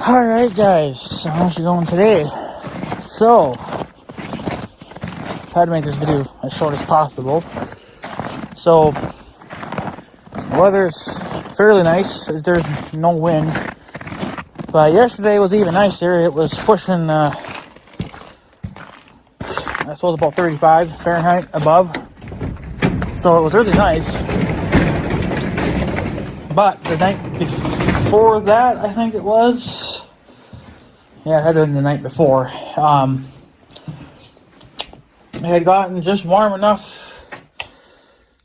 Alright guys, how's it going today? So, tried to make this video as short as possible. So, the weather's fairly nice as there's no wind. But yesterday was even nicer. It was pushing, I suppose about 35 Fahrenheit above. So it was really nice. But the night before that, I think it was. Yeah, it had been the night before. It had gotten just warm enough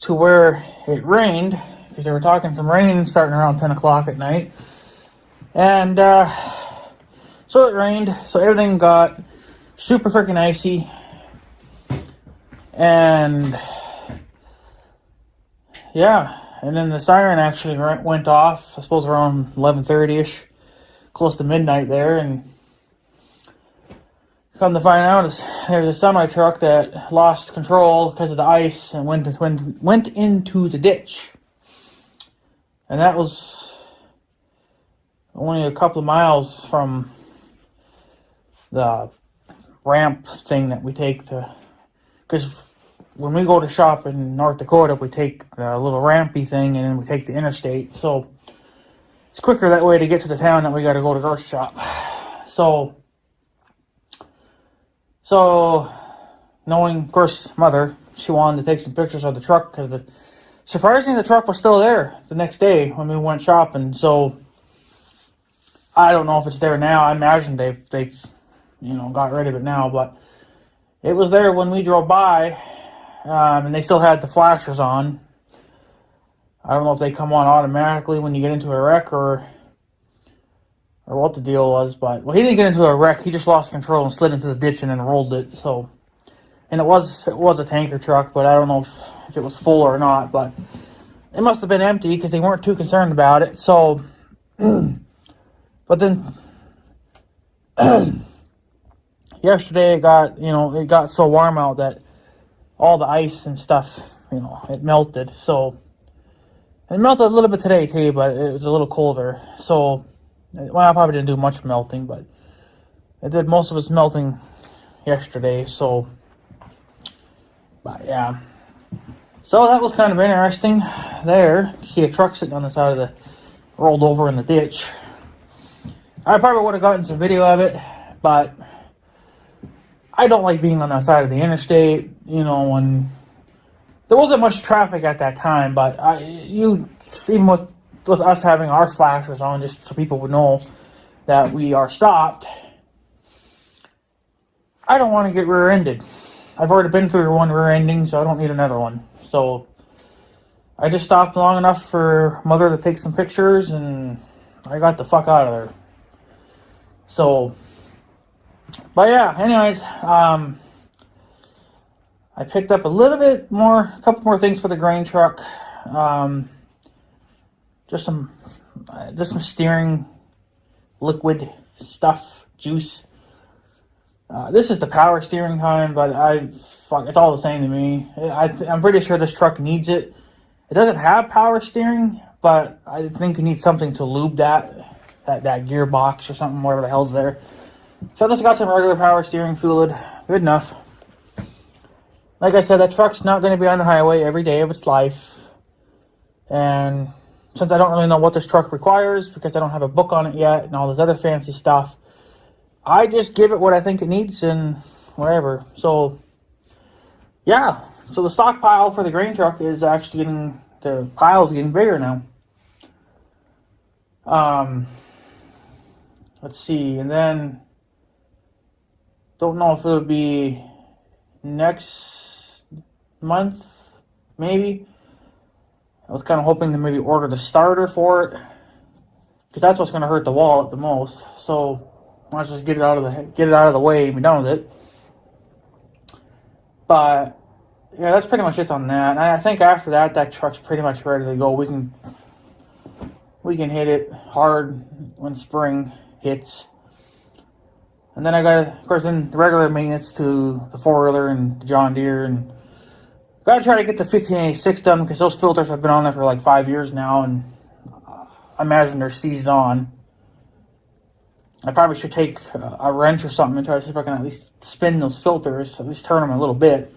to where it rained, because they were talking some rain starting around 10 o'clock at night. And so it rained, so everything got super freaking icy. And yeah, and then the siren actually went off, I suppose around 11:30ish, close to midnight there. And come to find out, there's a semi truck that lost control because of the ice and went into the ditch. And that was only a couple of miles from the ramp thing that we take to, because when we go to shop in North Dakota, we take the little rampy thing and then we take the interstate. So it's quicker that way to get to the town that we got to go to grocery shop. So knowing, of course, Mother, she wanted to take some pictures of the truck because surprisingly the truck was still there the next day when we went shopping. So I don't know if it's there now. I imagine they've got rid of it now, but it was there when we drove by, and they still had the flashers on. I don't know if they come on automatically when you get into a wreck or what the deal was, but he didn't get into a wreck. He just lost control and slid into the ditch and then rolled it. So, and it was a tanker truck, but I don't know if it was full or not. But it must have been empty because they weren't too concerned about it. So. But then yesterday it got so warm out that all the ice and stuff, it melted. So it melted a little bit today too, but it was a little colder. So I probably didn't do much melting, but it did most of its melting yesterday. So, but yeah. So that was kind of interesting there to see a truck sitting on the side of rolled over in the ditch. I probably would have gotten some video of it, but I don't like being on that side of the interstate, when there wasn't much traffic at that time, but even with us having our flashers on, just so people would know that we are stopped, I don't want to get rear-ended. I've already been through one rear-ending, so I don't need another one. So I just stopped long enough for Mother to take some pictures, and I got the fuck out of there. So, but yeah, anyways, I picked up a couple more things for the grain truck. Just some steering liquid stuff, juice. This is the power steering kind, but it's all the same to me. I'm pretty sure this truck needs it. It doesn't have power steering, but I think you need something to lube that gearbox or something, whatever the hell's there. So I just got some regular power steering fluid. Good enough. Like I said, that truck's not going to be on the highway every day of its life. And since I don't really know what this truck requires, because I don't have a book on it yet and all this other fancy stuff, I just give it what I think it needs and whatever. So, yeah. So the stockpile for the grain truck is actually the pile's getting bigger now. Let's see, and then don't know if it'll be next month, maybe. I was kind of hoping to maybe order the starter for it, because that's what's going to hurt the wallet the most. So I'll just get it out of the way and be done with it. But yeah, that's pretty much it on that. And I think after that truck's pretty much ready to go. We can hit it hard when spring hits. And then I got, of course, then the regular maintenance to the four-wheeler and the John Deere, and got to try to get the 1586 done, because those filters have been on there for like 5 years now, and I imagine they're seized on. I probably should take a wrench or something and try to see if I can at least spin those filters, at least turn them a little bit.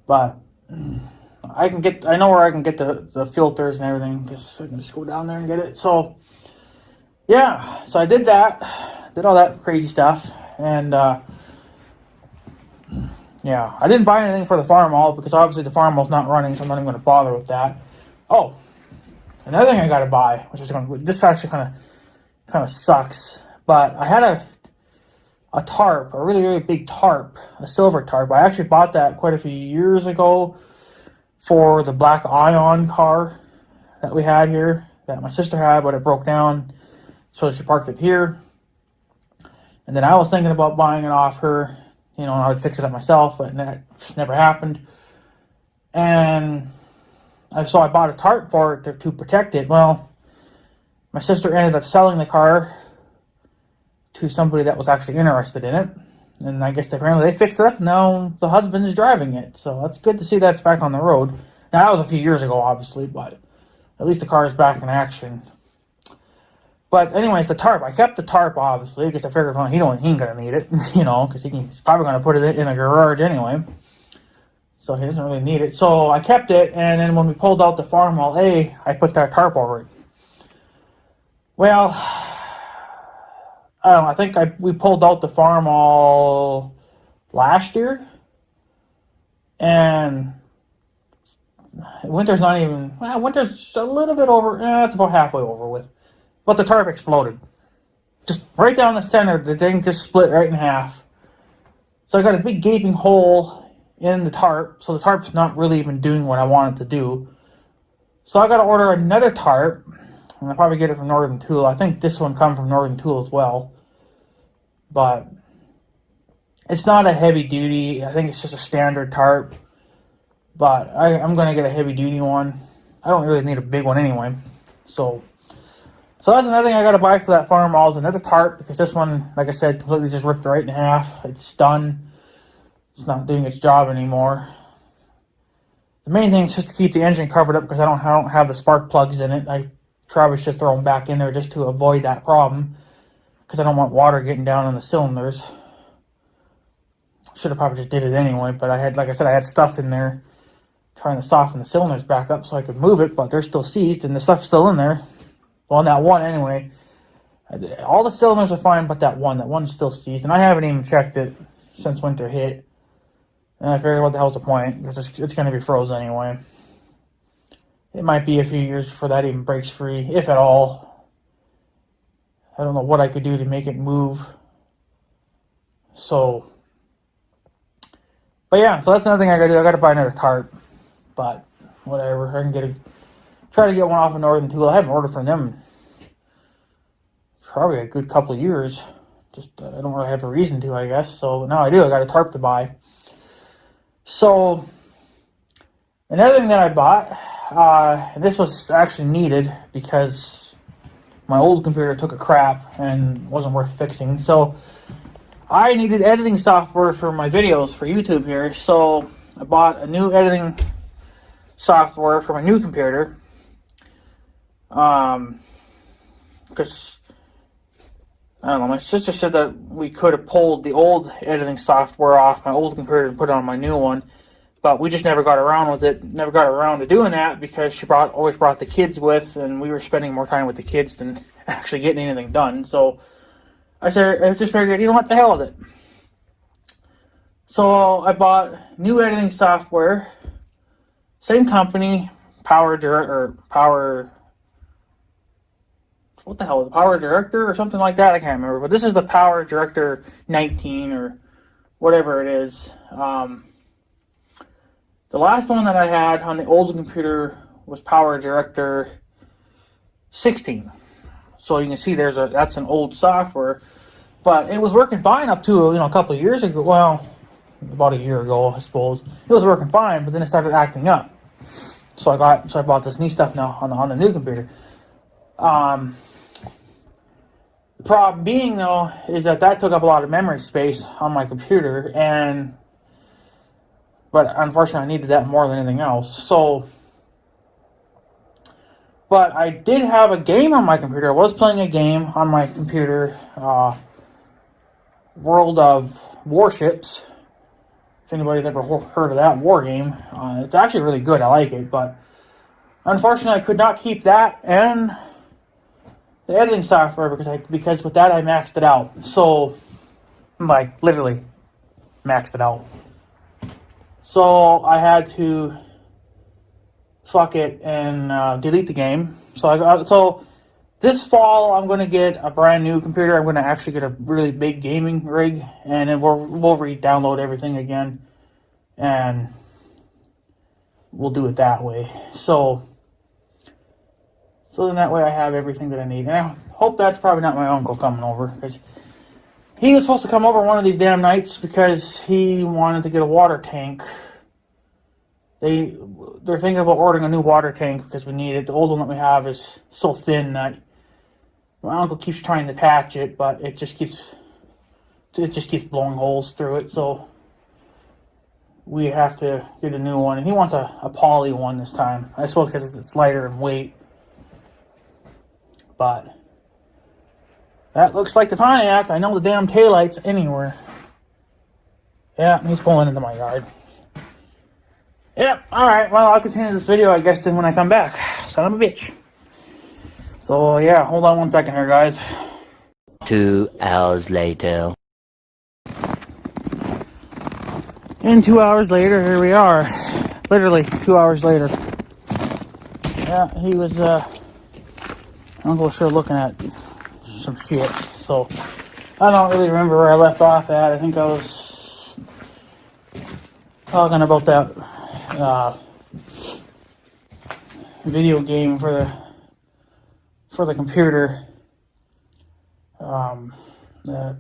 But I know where I can get the filters and everything. I can just go down there and get it. So yeah, so I did all that crazy stuff, and yeah, I didn't buy anything for the Farmall because obviously the Farmall's not running, so I'm not even going to bother with that. Oh, another thing I got to buy, this actually kind of sucks, but I had a tarp, a really, really big tarp, a silver tarp. I actually bought that quite a few years ago for the Black Ion car that we had here, that my sister had, but it broke down, so she parked it here. And then I was thinking about buying it off her, and I would fix it up myself, but that never happened. And so I bought a tarp for it to protect it. Well, my sister ended up selling the car to somebody that was actually interested in it. And I guess apparently they fixed it up. Now the husband is driving it. So that's good to see that's back on the road. Now that was a few years ago, obviously, but at least the car is back in action. But anyways, the tarp. I kept the tarp, obviously, because I figured, well, he ain't going to need it, because he's probably going to put it in a garage anyway. So he doesn't really need it. So I kept it, and then when we pulled out the Farmall A, I put that tarp over it. Well, I don't know, I think we pulled out the Farmall last year, and winter's winter's a little bit over, it's about halfway over with. But the tarp exploded. Just right down the center, the thing just split right in half. So I got a big gaping hole in the tarp, so the tarp's not really even doing what I want it to do. So I got to order another tarp, and I'll probably get it from Northern Tool. I think this one comes from Northern Tool as well. But it's not a heavy duty. I think it's just a standard tarp. But I'm going to get a heavy duty one. I don't really need a big one anyway. So that's another thing I got to buy for that Farmall is another tarp, because this one, like I said, completely just ripped right in half. It's done. It's not doing its job anymore. The main thing is just to keep the engine covered up, because I don't have the spark plugs in it. I probably should throw them back in there just to avoid that problem, because I don't want water getting down in the cylinders. Should have probably just did it anyway, but I had stuff in there trying to soften the cylinders back up so I could move it, but they're still seized and the stuff's still in there. Well, on that one anyway. All the cylinders are fine, but that one's still seized, and I haven't even checked it since winter hit. And I figured, what the hell's the point? Because it's going to be frozen anyway. It might be a few years before that even breaks free, if at all. I don't know what I could do to make it move. So, but yeah, so that's another thing I got to do. I got to buy another tarp, but whatever. I can try to get one off of Northern Tool. I haven't ordered from them probably a good couple of years. Just I don't really have a reason to, I guess. So now I do. I got a tarp to buy. So another thing that I bought, and this was actually needed because my old computer took a crap and wasn't worth fixing. So I needed editing software for my videos for YouTube here. So I bought a new editing software for my new computer. Because I don't know, my sister said that we could have pulled the old editing software off my old computer and put it on my new one, but we just never got around with it. Never got around to doing that because she always brought the kids with, and we were spending more time with the kids than actually getting anything done. So I just figured, what the hell with it. So I bought new editing software, same company, Power Director or something like that. I can't remember, but this is the Power Director 19 or whatever it is. The last one that I had on the old computer was Power Director 16. So you can see that's an old software, but it was working fine up to a couple of years ago. Well, about a year ago, I suppose. It was working fine, but then it started acting up. So I bought this new stuff now on the new computer. The problem being, though, is that took up a lot of memory space on my computer, but unfortunately I needed that more than anything else. So But I did have a game on my computer. I was playing a game on my computer, World of Warships. If anybody's ever heard of that war game, it's actually really good. I like it, but unfortunately, I could not keep that and the editing software because with that I maxed it out. So, like, literally maxed it out. So I had to fuck it and delete the game. So this fall I'm going to get a brand new computer. I'm going to actually get a really big gaming rig, and then we'll re-download everything again, and we'll do it that way. So then that way I have everything that I need. And I hope that's probably not my uncle coming over, because he was supposed to come over one of these damn nights because he wanted to get a water tank. They're thinking about ordering a new water tank because we need it. The old one that we have is so thin that my uncle keeps trying to patch it, but it just keeps blowing holes through it. So we have to get a new one. And he wants a poly one this time. I suppose because it's lighter in weight. But that looks like the Pontiac. I know the damn taillight's anywhere. Yeah, he's pulling into my yard. Yep, alright, well, I'll continue this video, I guess, then when I come back. Son of a bitch. So, yeah, hold on one second here, guys. 2 hours later. And 2 hours later, here we are. Literally, 2 hours later. Yeah, he was, Uncle was sure looking at some shit. So, I don't really remember where I left off at. I think I was talking about that video game for the computer, the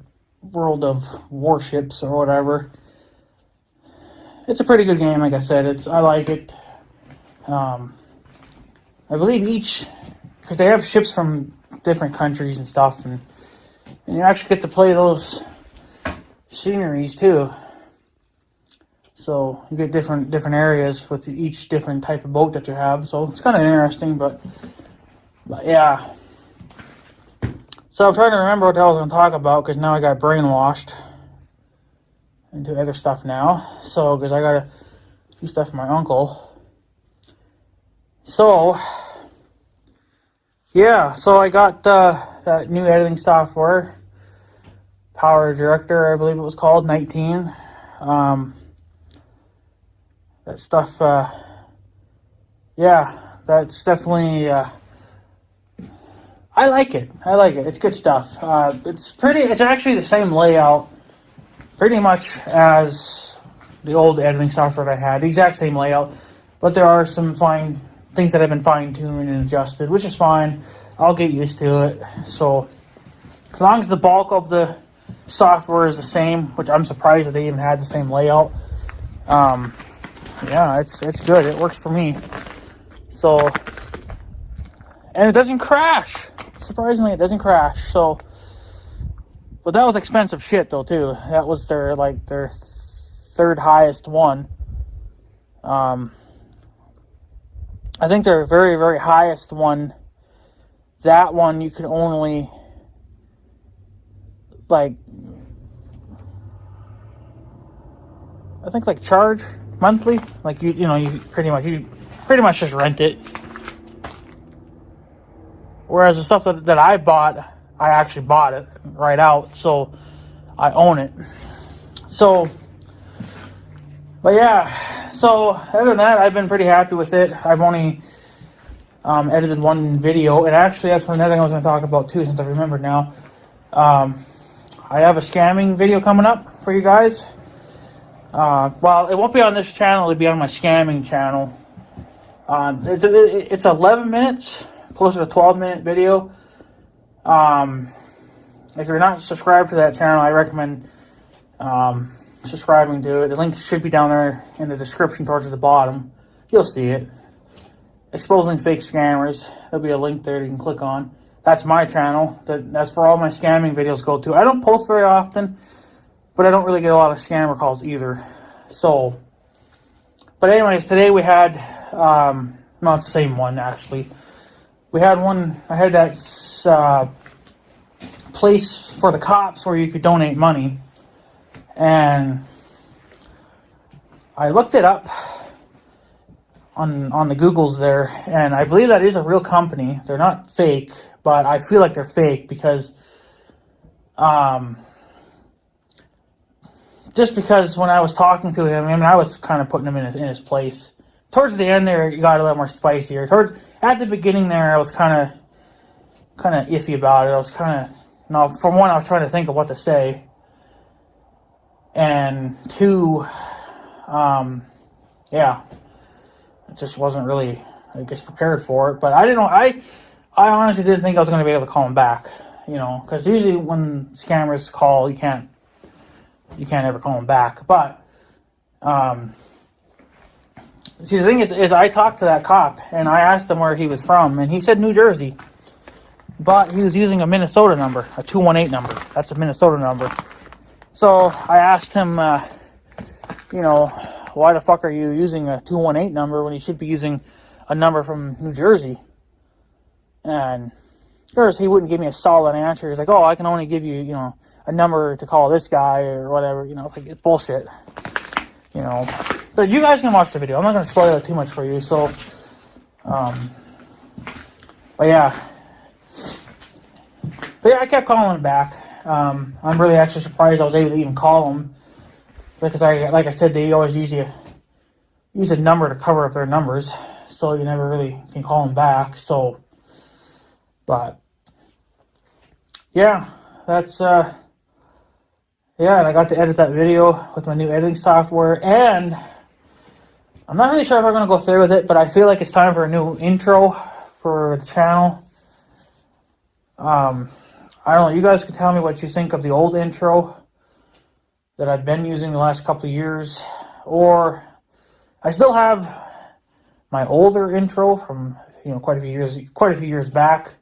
World of Warships or whatever. It's a pretty good game, like I said. I like it. I believe because they have ships from different countries and stuff, and you actually get to play those sceneries too. So you get different areas with each different type of boat that you have. So it's kind of interesting, but yeah. So I'm trying to remember what the hell I was going to talk about, because now I got brainwashed into other stuff now. So, because I got to do stuff for my uncle. So, yeah. So I got that new editing software, Power Director, I believe it was called, 19. That stuff, yeah, that's definitely, I like it. It's good stuff. It's actually the same layout, pretty much as the old editing software that I had, the exact same layout, but there are some things that have been fine-tuned and adjusted, which is fine. I'll get used to it. So, as long as the bulk of the software is the same, which I'm surprised that they even had the same layout, yeah, it's good. It works for me. So, and it doesn't crash. Surprisingly, it doesn't crash. So, but that was expensive shit though too. That was their third highest one. I think their very, very highest one. That one you could only charge monthly. You pretty much just rent it. Whereas the stuff that I bought, I actually bought it right out, so I own it. So, but yeah, so other than that, I've been pretty happy with it. I've only edited one video, and actually that's another thing I was going to talk about too, since I remembered now. I have a scamming video coming up for you guys. Well, it won't be on this channel, it'll be on my scamming channel. It's 11 minutes, closer to 12-minute video. If you're not subscribed to that channel, I recommend subscribing to it. The link should be down there in the description towards the bottom. You'll see it. Exposing Fake Scammers. There'll be a link there that you can click on. That's my channel. That's where all my scamming videos go to. I don't post very often, but I don't really get a lot of scammer calls either. So, but anyways, today we had, no, it's the same one actually. we had one. I had that place for the cops where you could donate money, and I looked it up on the Googles there, and I believe that is a real company. They're not fake, but I feel like they're fake because, just because when I was talking to him, I mean, I was kind of putting him in his place. Towards the end there, it got a little more spicier. At the beginning there, I was kind of iffy about it. I was from one, I was trying to think of what to say, and two, yeah, I just wasn't really, I guess, prepared for it. But I didn't know. I honestly didn't think I was going to be able to call him back. Because usually when scammers call, you can't ever call them back. But see, the thing is I talked to that cop and I asked him where he was from, and he said New Jersey, but he was using a Minnesota number, a 218 number. That's a Minnesota number. So I asked him, why the fuck are you using a 218 number when you should be using a number from New Jersey? And of course, he wouldn't give me a solid answer. He's like, oh, I can only give you, a number to call this guy or whatever. It's like, it's bullshit. But you guys can watch the video. I'm not going to spoil it too much for you. So, but yeah, I kept calling him back. I'm really actually surprised I was able to even call him, because like I said, they always use a number to cover up their numbers, so you never really can call them back. So, but yeah, that's and I got to edit that video with my new editing software, and I'm not really sure if I'm going to go through with it, but I feel like it's time for a new intro for the channel. I don't know, you guys can tell me what you think of the old intro that I've been using the last couple of years, or I still have my older intro from quite a few years back,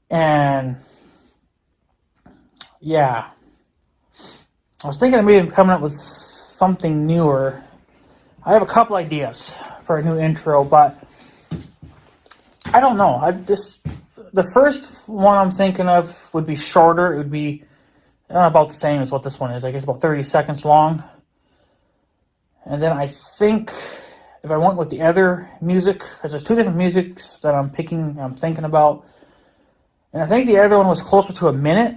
and yeah, I was thinking of maybe coming up with something newer. I have a couple ideas for a new intro, but I don't know. The first one I'm thinking of would be shorter. It would be about the same as what this one is. I guess about 30 seconds long. And then I think if I went with the other music, because there's two different musics that I'm thinking about. And I think the other one was closer to a minute,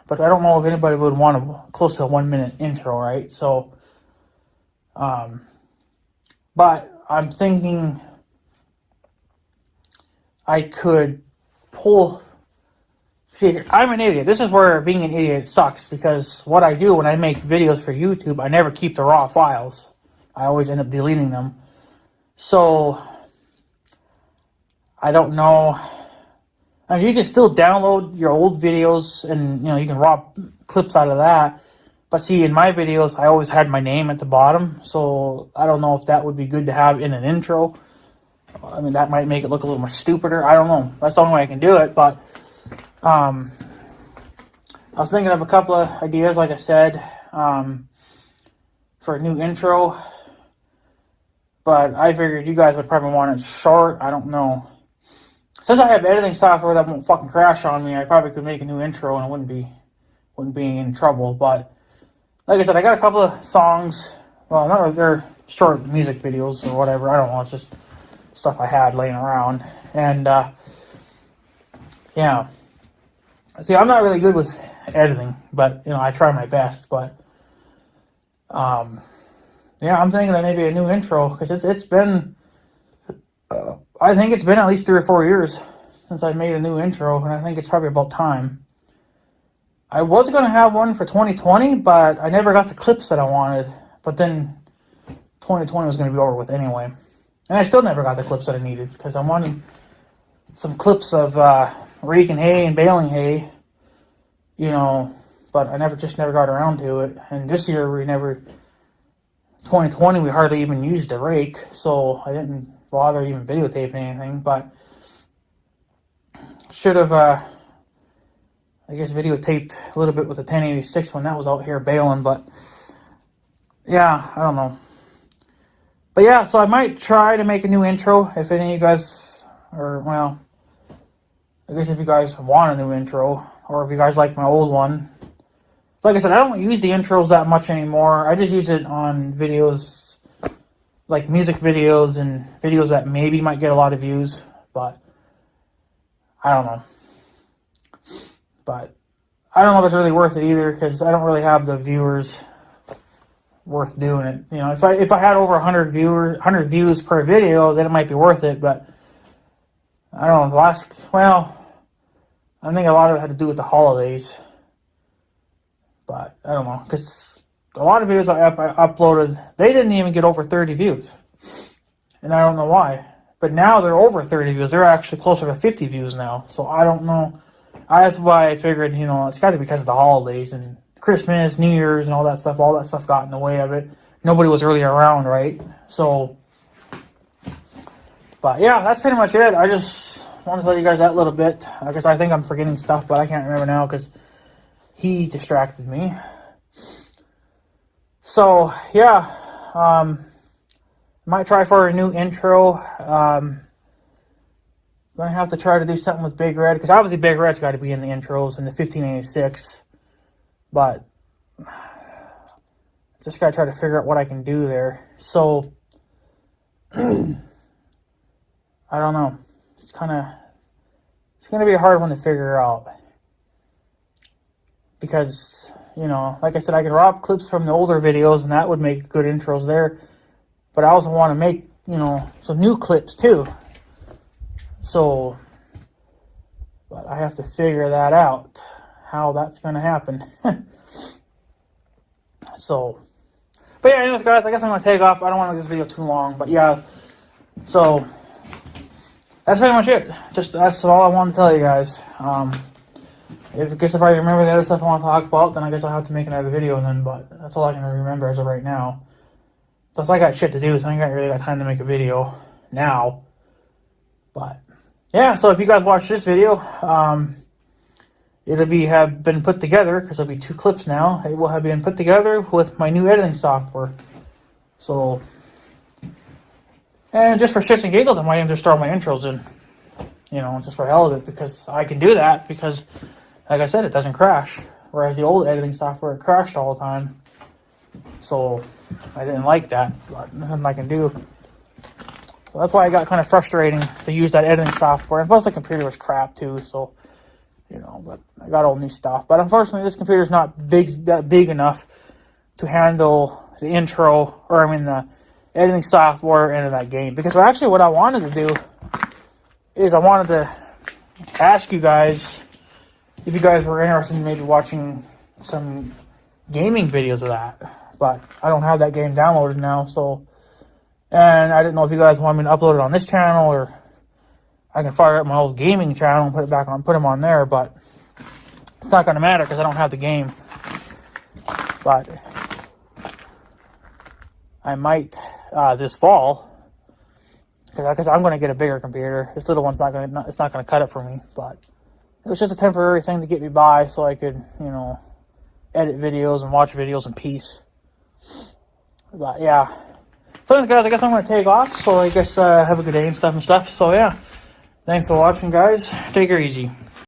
but I don't know if anybody would want close to a 1 minute intro, right? So, but I'm thinking I could pull. See, I'm an idiot. This is where being an idiot sucks, because what I do when I make videos for YouTube, I never keep the raw files. I always end up deleting them. So, I don't know. I mean, you can still download your old videos and, you can raw clips out of that. But see, in my videos, I always had my name at the bottom. So, I don't know if that would be good to have in an intro. I mean, that might make it look a little more stupider. I don't know. That's the only way I can do it. But I was thinking of a couple of ideas, like I said, for a new intro. But I figured you guys would probably want it short. I don't know. Since I have editing software that won't fucking crash on me, I probably could make a new intro and I wouldn't be in trouble. But like I said, I got a couple of songs. Well, not really, they're short music videos or whatever. I don't know. It's just stuff I had laying around. And yeah. See, I'm not really good with editing, but I try my best. But yeah, I'm thinking of maybe a new intro, because it's been. I think it's been at least 3 or 4 years since I made a new intro, and I think it's probably about time. I was going to have one for 2020, but I never got the clips that I wanted. But then 2020 was going to be over with anyway. And I still never got the clips that I needed, because I wanted some clips of raking hay and baling hay, but I never got around to it. And this year 2020, we hardly even used a rake, so I didn't bother even videotaping anything. But should have, I guess, videotaped a little bit with the 1086 when that was out here baling. But yeah, I don't know. But yeah, so I might try to make a new intro if any of you guys are, I guess if you guys want a new intro, or if you guys like my old one. Like I said, I don't use the intros that much anymore. I just use it on videos, like music videos and videos that maybe might get a lot of views, but I don't know. But I don't know if it's really worth it either, because I don't really have the viewers worth doing it. You know, if I had over 100 views per video, then it might be worth it. But I don't know. I think a lot of it had to do with the holidays. But I don't know, because a lot of videos I uploaded, they didn't even get over 30 views, and I don't know why. But now they're over 30 views. They're actually closer to 50 views now. So I don't know. That's why I figured, you know, it's got to be because of the holidays and Christmas, New Year's, and all that stuff. All that stuff got in the way of it. Nobody was really around, right? So, but yeah, that's pretty much it. I just want to tell you guys that little bit, because I think I'm forgetting stuff, but I can't remember now because he distracted me. So yeah, might try for a new intro. Gonna have to try to do something with Big Red, because obviously Big Red's got to be in the intros in the 1586. But just gotta try to figure out what I can do there. So I don't know. It's gonna be a hard one to figure out, because, you know, like I said, I can rob clips from the older videos, and that would make good intros there. But I also want to make, you know, some new clips too. So, but I have to figure that out, how that's going to happen. So, but yeah, anyways, guys, I guess I'm going to take off. I don't want to make this video too long, but yeah. So, that's pretty much it. That's all I want to tell you guys. If I remember the other stuff I want to talk about, then I guess I'll have to make another video then, but that's all I can remember as of right now. Plus, I got shit to do, so I ain't really got time to make a video now. But, yeah, so if you guys watch this video, it'll have been put together, because there'll be 2 clips now. It will have been put together with my new editing software. So, and just for shits and giggles, I might even just throw my intros in. You know, just for hell of it, because I can do that, because, like I said, it doesn't crash. Whereas the old editing software, it crashed all the time. So, I didn't like that, but nothing I can do. So that's why it got kind of frustrating to use that editing software. And plus the computer was crap too, so, you know, but I got all new stuff. But unfortunately, this computer's not big enough to handle the intro, the editing software into that game. Because actually what I wanted to do is I wanted to ask you guys if you guys were interested in maybe watching some gaming videos of that. But I don't have that game downloaded now, so, and I didn't know if you guys want me to upload it on this channel, or I can fire up my old gaming channel and put them on there, but it's not going to matter because I don't have the game. But I might this fall, because I'm going to get a bigger computer. This little one's not going to cut it for me, but it was just a temporary thing to get me by, so I could, you know, edit videos and watch videos in peace. But yeah, so anyways, guys, I guess I'm going to take off, so I guess have a good day and stuff. So yeah, thanks for watching, guys. Take her easy.